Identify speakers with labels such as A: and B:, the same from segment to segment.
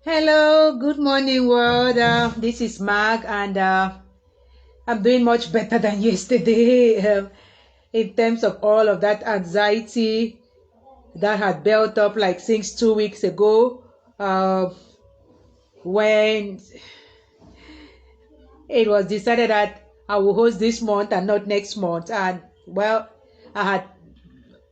A: Hello, good morning, world. This is Mark, and I'm doing much better than yesterday in terms of all of that anxiety that had built up like since 2 weeks ago uh, when it was decided that I will host this month and not next month. And well, I had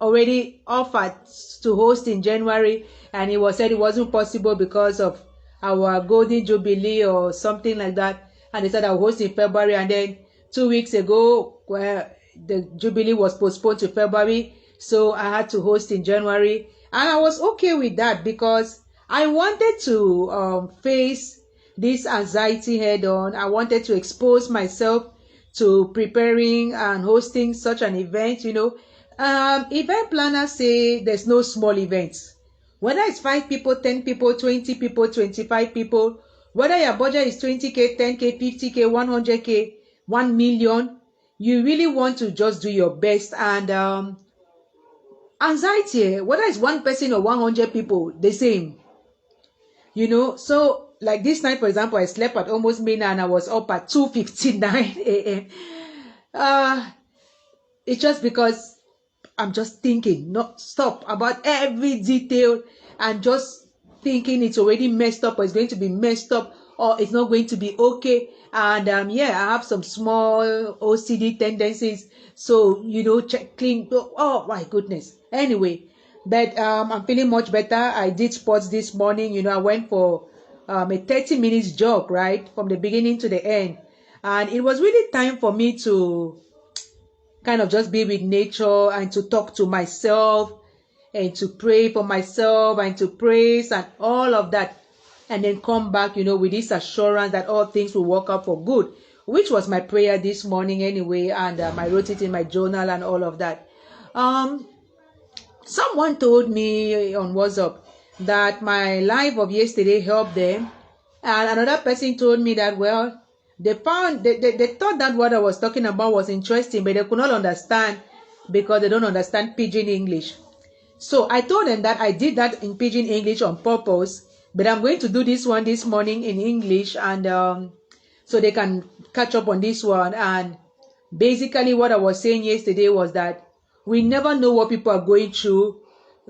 A: already offered to host in January, and it was said it wasn't possible because of our golden jubilee or something like that. And they said I'll host in February, and then 2 weeks ago, where the jubilee was postponed to February, so I had to host in January, and I was okay with that because I wanted to face this anxiety head on. I wanted to expose myself to preparing and hosting such an event. Event planners say there's no small events. Whether it's 5 people, 10 people, 20 people, 25 people, whether your budget is 20K, 10K, 50K, 100K, 1 million, you really want to just do your best. And anxiety, whether it's one person or 100 people, the same. So like this night, for example, I slept at almost midnight and I was up at 2:59 a.m. It's just because I'm just thinking not stop about every detail and just thinking it's already messed up or it's going to be messed up or it's not going to be okay. And I have some small OCD tendencies. So, clean. Oh my goodness. Anyway, but I'm feeling much better. I did sports this morning. I went for a 30 minutes jog, right? From the beginning to the end. And it was really time for me to kind of just be with nature and to talk to myself and to pray for myself and to praise and all of that, and then come back with this assurance that all things will work out for good, which was my prayer this morning anyway. And I wrote it in my journal and all of that. Someone told me on WhatsApp that my live of yesterday helped them, and another person told me that they thought that what I was talking about was interesting, but they could not understand because they don't understand pidgin English. So I told them that I did that in pidgin English on purpose, but I'm going to do this one this morning in English, and so they can catch up on this one. And basically what I was saying yesterday was that we never know what people are going through,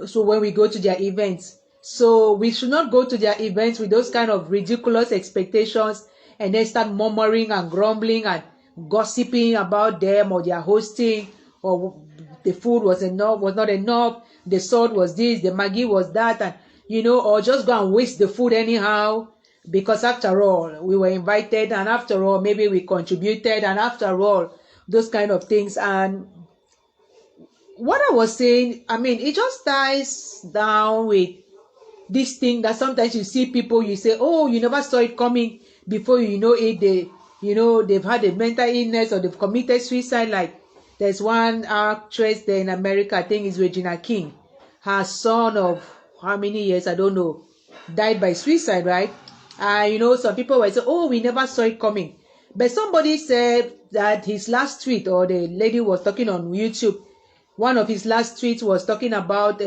A: so when we go to their events. So we should not go to their events with those kind of ridiculous expectations and then start murmuring and grumbling and gossiping about them or their hosting, or the food was not enough, the salt was this, the Maggi was that, and or just go and waste the food anyhow, because after all we were invited, and after all maybe we contributed, and after all those kind of things. And what I was saying, it just ties down with this thing that sometimes you see people, you say, oh, you never saw it coming. Before you know it, they've had a mental illness or they've committed suicide. Like there's one actress there in America, I think it's Regina King. Her son of how many years, I don't know, died by suicide, right? Some people were saying, oh, we never saw it coming. But somebody said that his last tweet, or the lady was talking on YouTube, one of his last tweets was talking about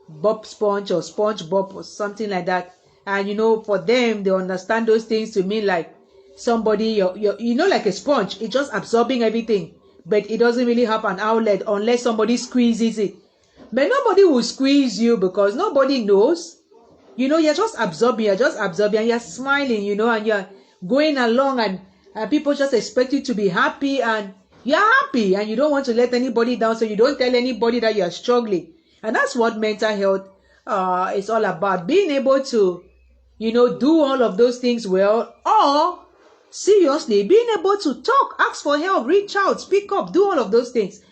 A: Bob Sponge or SpongeBob or something like that. And for them, they understand those things to mean like somebody, you're like a sponge. It's just absorbing everything, but it doesn't really have an outlet unless somebody squeezes it. But nobody will squeeze you because nobody knows. You're just absorbing, and you're smiling, and you're going along, and people just expect you to be happy, and you're happy, and you don't want to let anybody down, so you don't tell anybody that you're struggling. And that's what mental health is all about. Being able to, do all of those things well, or seriously, being able to talk, ask for help, reach out, speak up, do all of those things.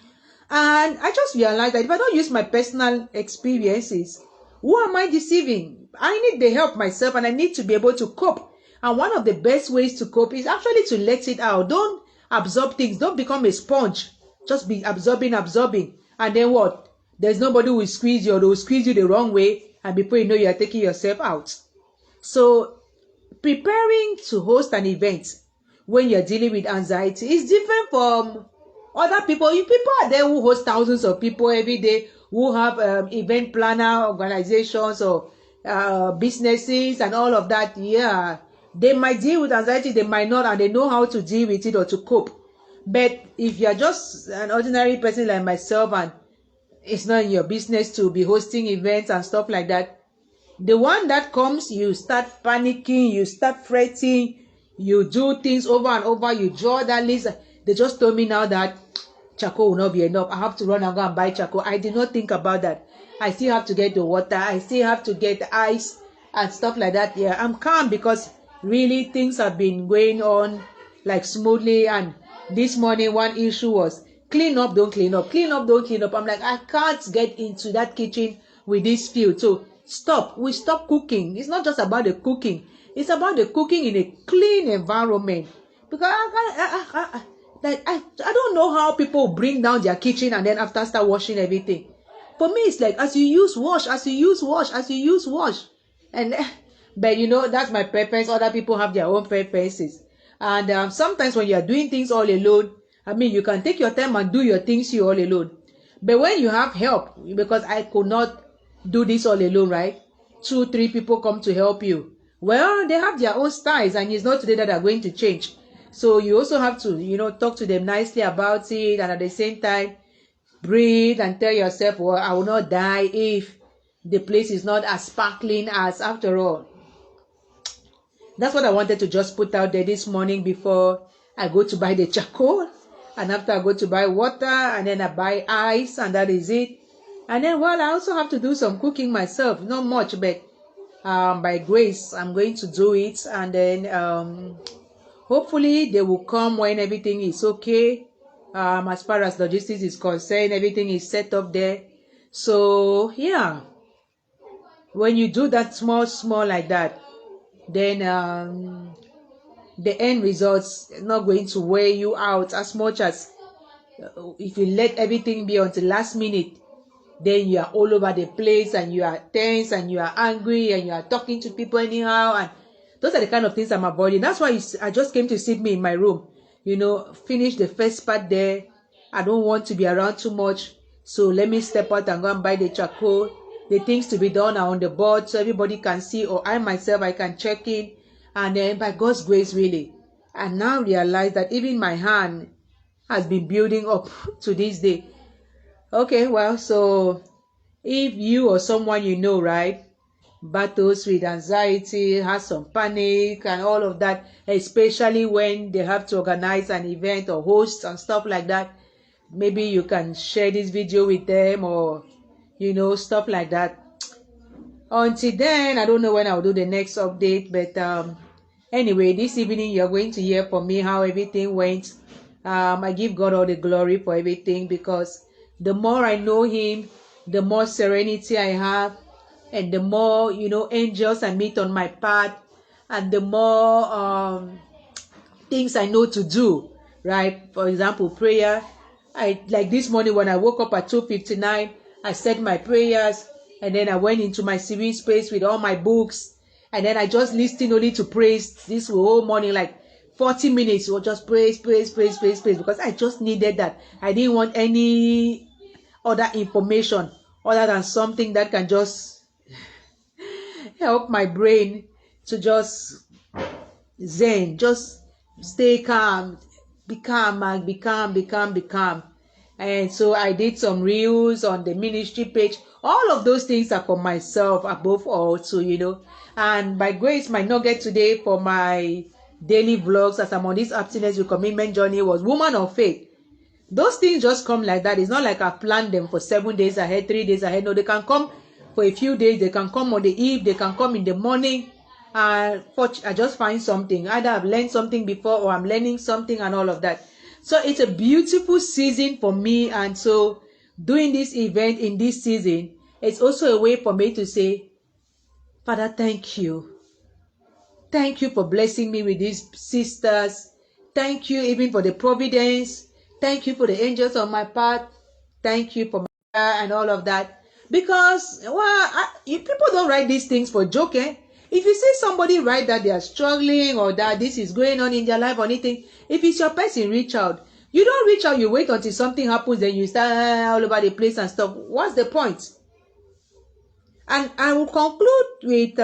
A: And I just realized that if I don't use my personal experiences, who am I deceiving? I need the help myself, and I need to be able to cope. And one of the best ways to cope is actually to let it out. Don't absorb things. Don't become a sponge. Just be absorbing. And then what? There's nobody who will squeeze you, or they will squeeze you the wrong way, and before you know, you are taking yourself out. So preparing to host an event when you're dealing with anxiety is different from other people. People are there who host thousands of people every day, who have event planner organizations, or businesses and all of that, yeah, they might deal with anxiety, they might not, and they know how to deal with it or to cope. But if you're just an ordinary person like myself and it's not your business to be hosting events and stuff like that, the one that comes, you start panicking, you start fretting, you do things over and over, you draw that list. They just told me now that charcoal will not be enough. I have to run and go and buy charcoal. I did not think about that. I still have to get the water. I still have to get the ice and stuff like that. Yeah, I'm calm because really things have been going on like smoothly. And this morning, one issue was clean up, don't clean up, clean up, don't clean up. I'm like, I can't get into that kitchen with this field. So stop. We stop cooking. It's not just about the cooking. It's about the cooking in a clean environment. Because I don't know how people bring down their kitchen and then after start washing everything. For me, it's like as you use, wash, as you use, wash, as you use, wash. And but you know, that's my preference. Other people have their own preferences. And sometimes when you are doing things all alone, I mean, you can take your time and do your things you all alone. But when you have help, because I could not do this all alone, right? 2, 3 people come to help you. Well, they have their own styles, and it's not today that are going to change. So you also have to, you know, talk to them nicely about it, and at the same time, breathe and tell yourself, well, I will not die if the place is not as sparkling as after all. That's what I wanted to just put out there this morning before I go to buy the charcoal. And after I go to buy water, and then I buy ice, and that is it. And then, well, I also have to do some cooking myself. Not much, but by grace, I'm going to do it. And then hopefully they will come when everything is okay. As far as logistics is concerned, everything is set up there. So, yeah. When you do that small like that, then the end results are not going to wear you out as much as if you let everything be until last minute. Then you are all over the place and you are tense and you are angry and you are talking to people anyhow. And those are the kind of things I'm avoiding. That's why I just came to sit me in my room. You know, finish the first part there. I don't want to be around too much. So let me step out and go and buy the charcoal. The things to be done are on the board so everybody can see, or I myself, I can check in. And then by God's grace, really, I now realize that even my hand has been building up to this day. Okay, well, so if you or someone you know, right, battles with anxiety, has some panic and all of that, especially when they have to organize an event or host and stuff like that, maybe you can share this video with them or, you know, stuff like that. Until then, I don't know when I'll do the next update, but anyway, this evening you're going to hear from me how everything went. I give God all the glory for everything, because the more I know him, the more serenity I have, and the more, you know, angels I meet on my path, and the more things I know to do, right? For example, prayer. Like this morning when I woke up at 2:59, I said my prayers, and then I went into my serene space with all my books, and then I just listened only to praise this whole morning, like 40 minutes, or just praise, because I just needed that. I didn't want any other information other than something that can just help my brain to just zen, just stay calm, be calm. And so I did some reels on the ministry page. All of those things are for myself above all, so, you know. And by grace, my nugget today for my daily vlogs as I'm on this abstinence with commitment journey was woman of faith. Those things just come like that. It's not like I planned them for 7 days ahead, 3 days ahead. No, they can come for a few days. They can come on the eve. They can come in the morning. I just find something. Either I've learned something before or I'm learning something and all of that. So it's a beautiful season for me. And so doing this event in this season, it's also a way for me to say, Father, thank you. Thank you for blessing me with these sisters. Thank you even for the providence. Thank you for the angels on my path. Thank you for my prayer and all of that. Because, well, people don't write these things for joke, eh? If you see somebody write that they are struggling or that this is going on in their life or anything, if it's your person, reach out. You don't reach out, you wait until something happens, then you start all over the place and stuff. What's the point? And I will conclude, with